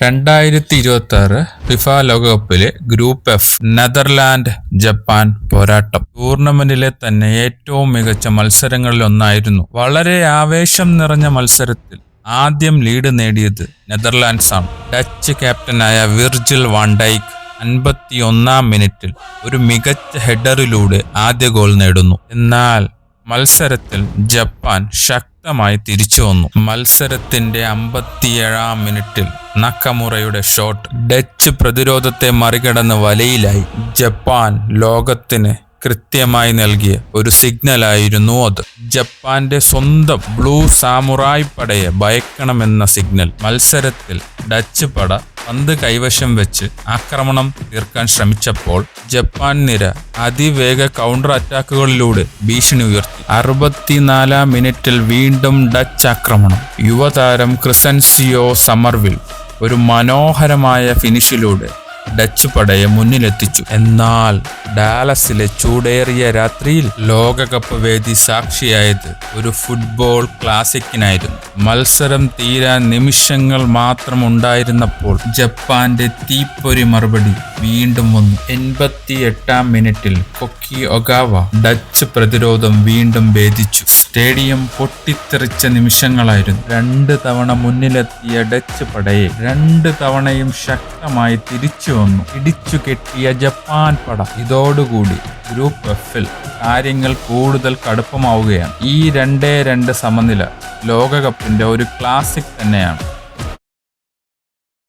2026 FIFA ലോകകപ്പിലെ group F Netherland Japan പോരാട്ടം ടൂർണമെന്റിലെ തന്നെ ഏറ്റവും മികച്ച മത്സരങ്ങളിലൊന്നായിരുന്നു. വളരെ ആവേശം നിറഞ്ഞ മത്സരത്തിൽ ആദ്യം ലീഡ് നേടിയത് നെതർലാൻഡ്സ് ആണ്. ഡച്ച് ക്യാപ്റ്റനായ വിർജിൽ വാൻ ഡൈക്ക് 51-ാം മിനിറ്റിൽ ഒരു മികച്ച ഹെഡറിലൂടെ ആദ്യ ഗോൾ നേടുന്നു. എന്നാൽ മത്സരത്തിൽ ജപ്പാൻ ശക്തമായി തിരിച്ചു വന്നു. മത്സരത്തിന്റെ 57-ാം മിനിറ്റിൽ നക്കമുറയുടെ ഷോട്ട് ഡച്ച് പ്രതിരോധത്തെ മറികടന്ന് വലയിലായി. ജപ്പാൻ ലോകത്തിന് കൃത്യമായി നൽകിയ ഒരു സിഗ്നലായിരുന്നു അത്. ജപ്പാന്റെ സ്വന്തം ബ്ലൂ സാമുറായ് പടയെ ഭയക്കണമെന്ന സിഗ്നൽ. മത്സരത്തിൽ ഡച്ച് പട പന്ത് കൈവശം വെച്ച് ആക്രമണം തീർക്കാൻ ശ്രമിച്ചപ്പോൾ ജപ്പാൻ നിര അതിവേഗ കൗണ്ടർ അറ്റാക്കുകളിലൂടെ ഭീഷണി ഉയർത്തി. 64-ാം മിനിറ്റിൽ വീണ്ടും ഡച്ച് ആക്രമണം. യുവതാരം ക്രിസൻസിയോ സമർവിൽ ഒരു മനോഹരമായ ഫിനിഷിലൂടെ ഡച്ച് പടയെ മുന്നിലെത്തിച്ചു. എന്നാൽ ഡാലസിലെ ചൂടേറിയ രാത്രിയിൽ ലോകകപ്പ് വേദി സാക്ഷിയായത് ഒരു ഫുട്ബോൾ ക്ലാസിക്കിനായിരുന്നു. മത്സരം തീരാൻ നിമിഷങ്ങൾ മാത്രം ഉണ്ടായിരുന്നപ്പോൾ ജപ്പാന്റെ തീപ്പൊരി മറുപടി വീണ്ടും വന്നു. 88-ാം മിനിറ്റിൽ കൊക്കി ഒഗാവ ഡച്ച് പ്രതിരോധം വീണ്ടും ഭേദിച്ചു. സ്റ്റേഡിയം പൊട്ടിത്തെറിച്ച നിമിഷങ്ങളായിരുന്നു. 2 തവണ മുന്നിലെത്തിയ ഡച്ച് പടയെ 2 തവണയും ശക്തമായി തിരിച്ചു വന്നു. ഇടിച്ചു കെട്ടിയ ജപ്പാൻ പട. ഇതോടുകൂടി ഗ്രൂപ്പ് എഫിൽ കാര്യങ്ങൾ കൂടുതൽ കടുപ്പമാവുകയാണ്. ഈ 2-2 സമനില ലോകകപ്പിന്റെ ഒരു ക്ലാസിക് തന്നെയാണ്.